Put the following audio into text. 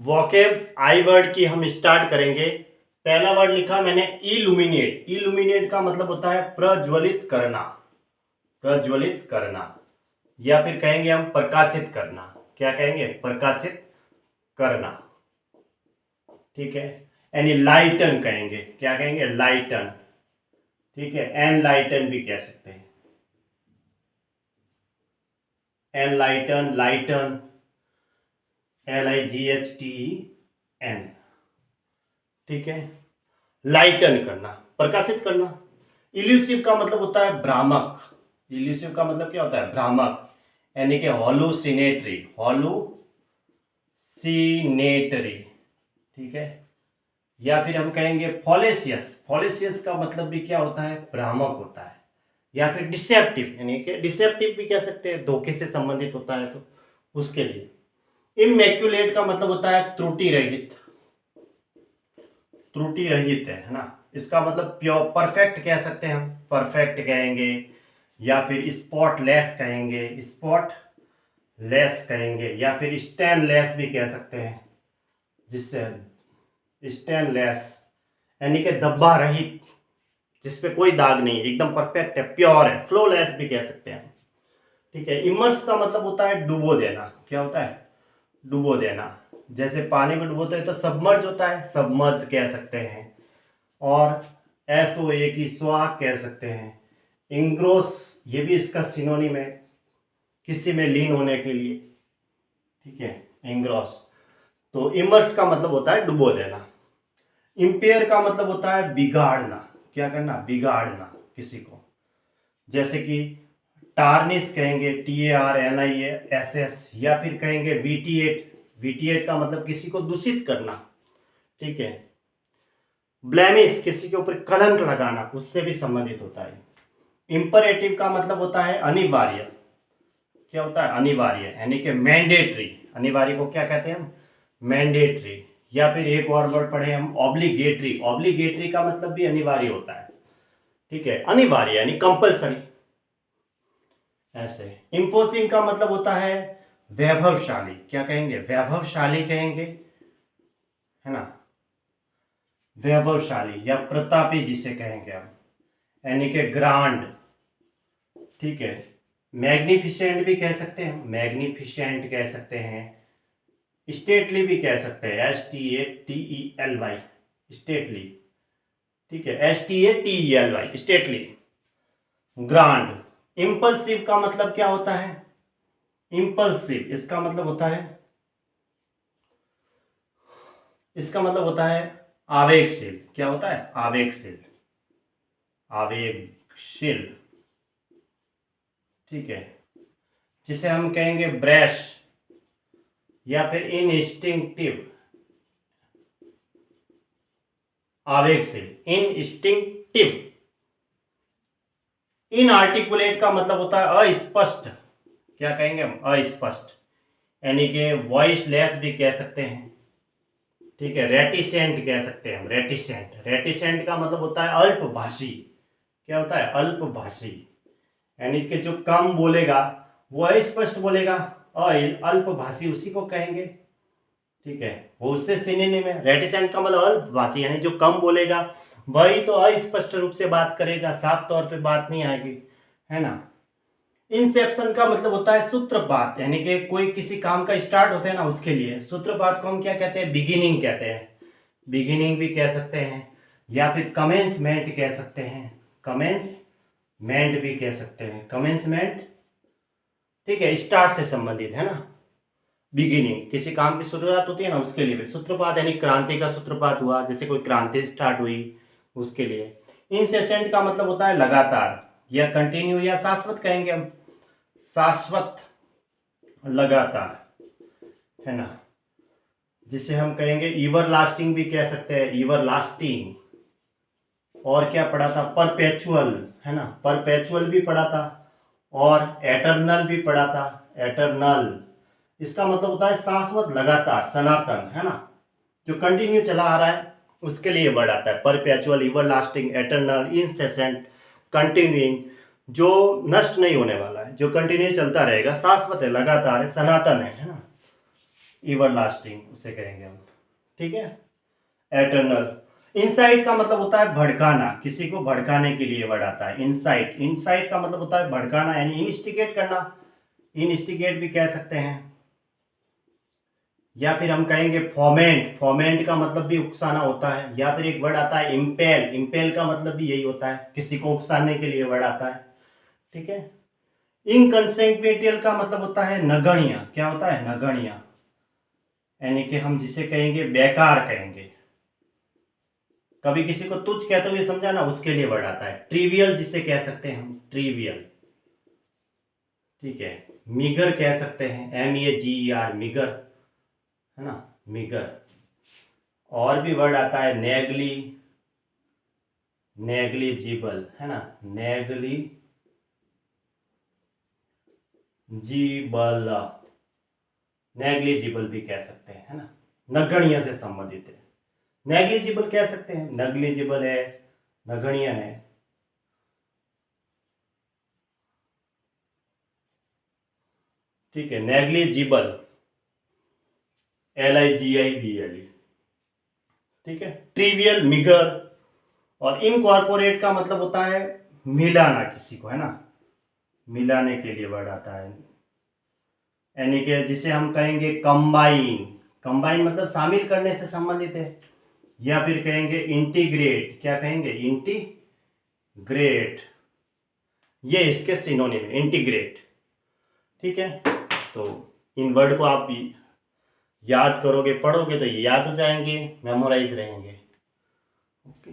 Vocab आई word की हम start करेंगे। पहला वर्ड लिखा मैंने इल्यूमिनेट। इल्यूमिनेट का मतलब होता है प्रज्वलित करना, प्रज्वलित करना, या फिर कहेंगे हम प्रकाशित करना। क्या कहेंगे? प्रकाशित करना। ठीक है। यानी लाइटन कहेंगे। क्या कहेंगे? लाइटन। ठीक है। एनलाइटन भी कह सकते हैं। एनलाइटन, लाइटन, LIGHTEN। ठीक है। लाइटन करना, प्रकाशित करना। इल्यूसिव का मतलब होता है भ्रामक। इल्यूसिव का मतलब क्या होता है? भ्रामक, यानी कि हॉलुसिनेटरी, हॉलुसिनेटरी। ठीक है। या फिर हम कहेंगे फॉलेसियस। फॉलेसियस का मतलब भी क्या होता है? भ्रामक होता है। या फिर डिसेप्टिव, यानी कि डिसेप्टिव भी कह सकते हैं, धोखे से संबंधित होता है तो उसके लिए। इमैक्युलेट का मतलब होता है त्रुटि रहित, त्रुटि रहित है ना। इसका मतलब प्योर, परफेक्ट कह सकते हैं हम, परफेक्ट कहेंगे, या फिर स्पॉटलेस कहेंगे, स्पॉटलेस कहेंगे, या फिर स्टेनलेस भी कह सकते हैं, जिससे स्टेनलेस यानी कि धब्बा रहित, जिसपे कोई दाग नहीं है, एकदम परफेक्ट है, प्योर है, फ्लोलेस भी कह सकते हैं। ठीक है। इमर्स का मतलब होता है डुबो देना। क्या होता है? डुबो देना। जैसे पानी में डुबोते हैं तो सबमर्ज होता है, सबमर्ज कह सकते हैं। और SOA की स्वाग कह सकते हैं। इंग्रोस, ये भी इसका सिनोनिम है, किसी में लीन होने के लिए। ठीक है। इंग्रोस। तो इमर्स का मतलब होता है डुबो देना। इंपेयर का मतलब होता है बिगाड़ना। क्या करना? बिगाड़ना किसी को। जैसे कि टार्निश कहेंगे, TARNISS, या फिर कहेंगे VT8। VT8 का मतलब किसी को दूषित करना। ठीक है। ब्लेमिश, किसी के ऊपर कलंक लगाना, उससे भी संबंधित होता है। इंपरेटिव का मतलब होता है अनिवार्य। क्या होता है? अनिवार्य, यानी कि मैंडेटरी। अनिवार्य को क्या कहते हैं हम? मैंडेटरी। या फिर एक और वर्ड पढ़े हम, ऑब्लिगेटरी। ऑब्लिगेटरी का मतलब भी अनिवार्य होता है। ठीक है। अनिवार्य यानी कंपलसरी, ऐसे। इंपोजिंग का मतलब होता है वैभवशाली। क्या कहेंगे? वैभवशाली कहेंगे, है ना। वैभवशाली या प्रतापी जिसे कहेंगे हम, यानी कि ग्रांड। ठीक है। मैग्निफिसेंट भी कह सकते हैं, मैग्निफिसेंट कह सकते हैं। स्टेटली भी कह सकते हैं, STATELY, स्टेटली। ठीक है। STATELY, stately, grand. इंपल्सिव का मतलब क्या होता है? इंपल्सिव, इसका मतलब होता है, इसका मतलब होता है आवेगशील। क्या होता है? आवेगशील, आवेगशील। ठीक है। जिसे हम कहेंगे ब्रैश, या फिर इनस्टिंक्टिव, आवेगशील, इनस्टिंक्टिव। इनआर्टिकुलेट का मतलब होता है अस्पष्ट। क्या कहेंगे हम? अस्पष्ट, यानी कि वॉइसलेस भी कह सकते हैं। ठीक है। रेटिसेंट कह सकते हैं हम, रेटिसेंट। रेटिसेंट का मतलब होता है अल्पभाषी। क्या होता है? अल्पभाषी, यानी कि जो कम बोलेगा वो अस्पष्ट बोलेगा, अल्पभाषी उसी को कहेंगे। ठीक है। वो उससे सिनोनिम है। रेटिसेंट का मतलब अल्पभाषी, यानी जो कम बोलेगा वही तो अस्पष्ट रूप से बात करेगा, साफ तौर पे बात नहीं आएगी, है ना। इंसेप्शन का मतलब होता है सूत्रपात, यानी कि कोई किसी काम का स्टार्ट होता है ना, उसके लिए सूत्रपात को हम क्या कहते हैं? बिगिनिंग कहते हैं। बिगिनिंग भी कह सकते हैं, या फिर कमेंसमेंट कह सकते हैं, कमेंसमेंट भी कह सकते हैं, कमेंसमेंट। ठीक है। स्टार्ट से संबंधित है ना, बिगिनिंग, किसी काम की शुरुआत होती है ना, उसके लिए भी। सूत्रपात यानी क्रांति का सूत्रपात हुआ, जैसे कोई क्रांति स्टार्ट हुई, उसके लिए। इंसेसेंट का मतलब होता है लगातार, या कंटिन्यू, या शाश्वत कहेंगे हम, शाश्वत, लगातार, है ना। जिसे हम कहेंगे ईवर लास्टिंग भी कह सकते हैं, ईवर लास्टिंग। और क्या पढ़ा था? परपेचुअल, है ना, परपेचुअल भी पढ़ा था। और एटर्नल भी पढ़ा था, एटर्नल। इसका मतलब होता है शाश्वत, लगातार, सनातन, है ना, जो कंटिन्यू चला आ रहा है, उसके लिए वर्ड आता है perpetual, ever lasting, eternal, incessant, continuing. जो नष्ट नहीं होने वाला है, जो कंटिन्यू चलता रहेगा, शाश्वत है, लगातार है, सनातन है ना। एवरलास्टिंग उसे कहेंगे हम, ठीक है। एटर्नल। इनसाइट का मतलब होता है भड़काना, किसी को भड़काने के लिए वर्ड आता है इनसाइट। इनसाइट का मतलब होता है भड़काना यानी इनस्टिगेट करना, इनस्टिगेट भी कह सकते हैं। या फिर हम कहेंगे फोमेंट, फोमेंट का मतलब भी उकसाना होता है। या फिर एक वर्ड आता है इम्पेल, इम्पेल का मतलब भी यही होता है, किसी को उकसाने के लिए वर्ड आता है, ठीक है। इनकंसेक्वेंटियल का मतलब होता है नगण्य, क्या होता है नगण्य, यानी कि हम जिसे कहेंगे बेकार कहेंगे। कभी किसी को तुच्छ कहते हुए समझा ना, उसके लिए वर्ड आता है। ट्रिवियल जिसे कह सकते हैं हम, ट्रिवियल, ठीक है। मीगर कह सकते हैं, MEAGER, मीगर, है ना, मीगर। और भी वर्ड आता है नेगली, नेग्लिजिबल, है ना, नेग्लिजिबल, नेग्लिजिबल भी कह सकते हैं, है ना, नगण्य से संबंधित है। नेग्लिजिबल कह सकते हैं, नेग्लिजिबल है, नगण्य है, ठीक है। नेग्लिजिबल, LIGIBLE, ठीक है। ट्रिवियल, मिगर। और इनकॉर्पोरेट का मतलब होता है मिलाना किसी को, है ना, मिलाने के लिए वर्ड आता है, यानी कि जिसे हम कहेंगे कंबाइन, कंबाइन मतलब शामिल करने से संबंधित है। या फिर कहेंगे इंटीग्रेट, क्या कहेंगे इंटीग्रेट, ये इसके सिनोनिम है इंटीग्रेट, ठीक है। तो इन वर्ड को आप याद करोगे, पढ़ोगे तो ये याद हो जाएंगे, मेमोराइज रहेंगे, ओके।